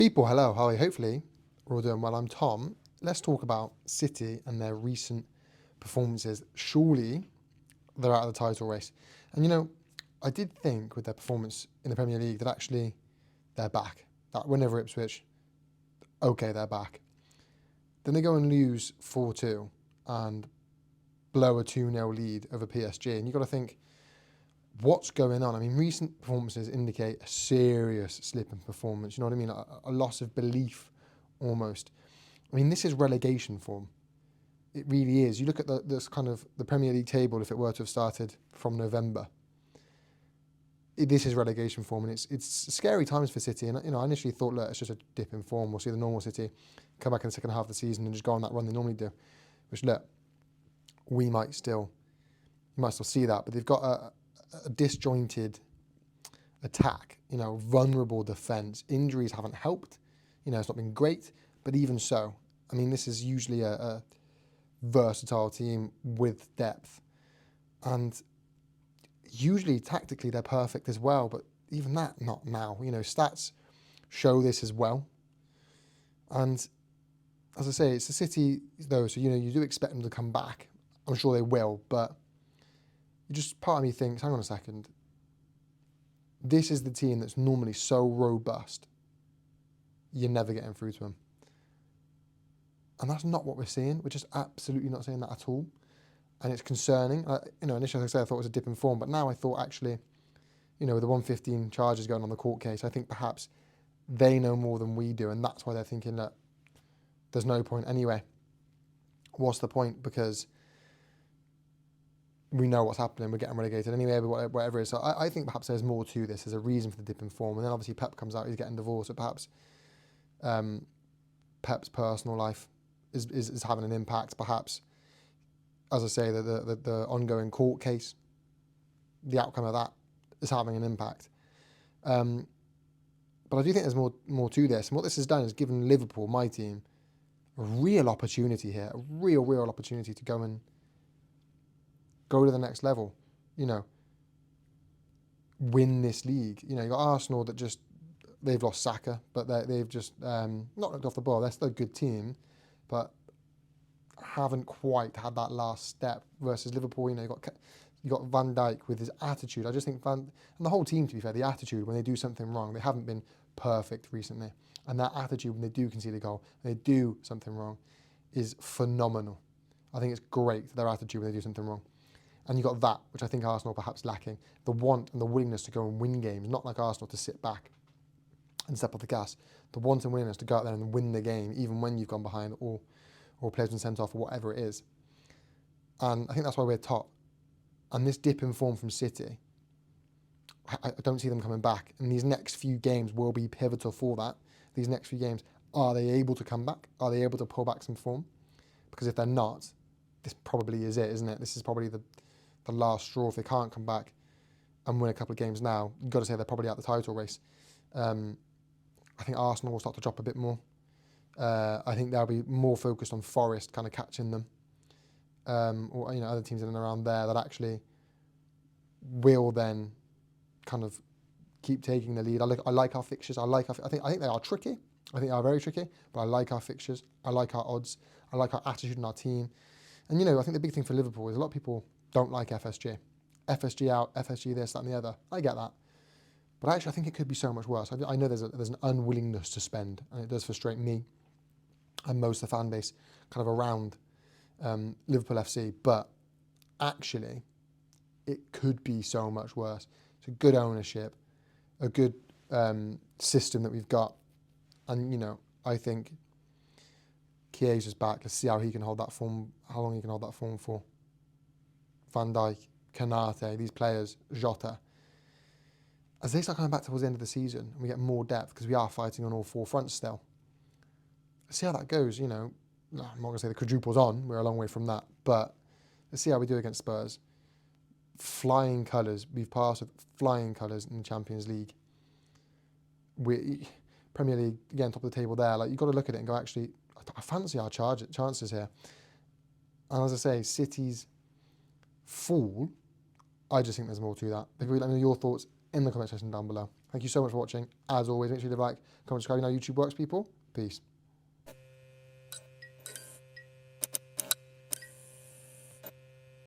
People, hello, how are you? Hopefully, we're all doing well. I'm Tom. Let's talk about City and their recent performances. Surely they're out of the title race. And I did think with their performance in the Premier League that actually they're back. That win over Ipswich, okay, they're back. Then they go and lose 4-2 and blow a 2-0 lead over PSG. And you've got to think, what's going on? I mean, recent performances indicate a serious slip in performance. You know what I mean? A loss of belief, almost. I mean, this is relegation form. It really is. You look at this kind of the Premier League table. If it were to have started from November, this is relegation form, and it's scary times for City. And I initially thought, look, it's just a dip in form. We'll see the normal City come back in the second half of the season and just go on that run they normally do. Which, look, you might still see that, but they've got a disjointed attack, vulnerable defence. Injuries haven't helped. It's not been great, but even so, I mean, this is usually a versatile team with depth, and usually tactically they're perfect as well, but even that, not now. Stats show this as well. And as I say, it's the City though, so you do expect them to come back. I'm sure they will, but part of me thinks, hang on a second, this is the team that's normally so robust, you're never getting through to them. And that's not what we're seeing. We're just absolutely not seeing that at all. And it's concerning. Initially, as I said, I thought it was a dip in form, but now I thought actually, with the 115 charges going on the court case, I think perhaps they know more than we do, and that's why they're thinking that there's no point anyway. What's the point? Because we know what's happening, we're getting relegated anyway, but whatever it is. So I think perhaps there's more to this. There's a reason for the dip in form. And then obviously Pep comes out, he's getting divorced, so perhaps Pep's personal life is having an impact. Perhaps, as I say, the ongoing court case, the outcome of that is having an impact. But I do think there's more to this. And what this has done is given Liverpool, my team, a real opportunity here, a real opportunity to go to the next level, win this league. You've got Arsenal that they've lost Saka, but they've just not looked off the ball. They're still a good team, but haven't quite had that last step versus Liverpool. You got Van Dijk with his attitude. I just think and the whole team, to be fair, the attitude when they do something wrong, they haven't been perfect recently. And that attitude when they do concede a goal, when they do something wrong, is phenomenal. I think it's great, their attitude when they do something wrong. And you got that, which I think Arsenal perhaps lacking. The want and the willingness to go and win games, not like Arsenal to sit back and step off the gas. The want and willingness to go out there and win the game, even when you've gone behind or players been sent off or whatever it is. And I think that's why we're top. And this dip in form from City, I don't see them coming back. And these next few games will be pivotal for that. These next few games, are they able to come back? Are they able to pull back some form? Because if they're not, this probably is it, isn't it? This is probably the last straw. If they can't come back and win a couple of games now, you've got to say they're probably out the title race. I think Arsenal will start to drop a bit more. I think they'll be more focused on Forest kind of catching them, or other teams in and around there that actually will then kind of keep taking the lead. I like our fixtures. I think they are tricky. I think they are very tricky, but I like our fixtures. I like our odds. I like our attitude in our team. And I think the big thing for Liverpool is a lot of people don't like FSG. FSG out, FSG this, that, and the other. I get that. But actually, I think it could be so much worse. I know there's an unwillingness to spend, and it does frustrate me and most of the fan base kind of around Liverpool FC. But actually, it could be so much worse. It's a good ownership, a good system that we've got. And, I think Chiesa's back. Let's see how he can hold that form, how long he can hold that form for. Van Dijk, Kanate, these players, Jota. As they start coming back towards the end of the season and we get more depth, because we are fighting on all four fronts still. Let's see how that goes, I'm not going to say the quadruple's on, we're a long way from that, but let's see how we do against Spurs. Flying colours, we've passed with flying colours in the Champions League. Premier League, again, top of the table there, you've got to look at it and go, actually, I fancy our chances here. And as I say, City's fall, I just think there's more to that. Let me know your thoughts in the comment section down below. Thank you so much for watching. As always, make sure you leave a like, comment, subscribe. You know how YouTube works, people. Peace.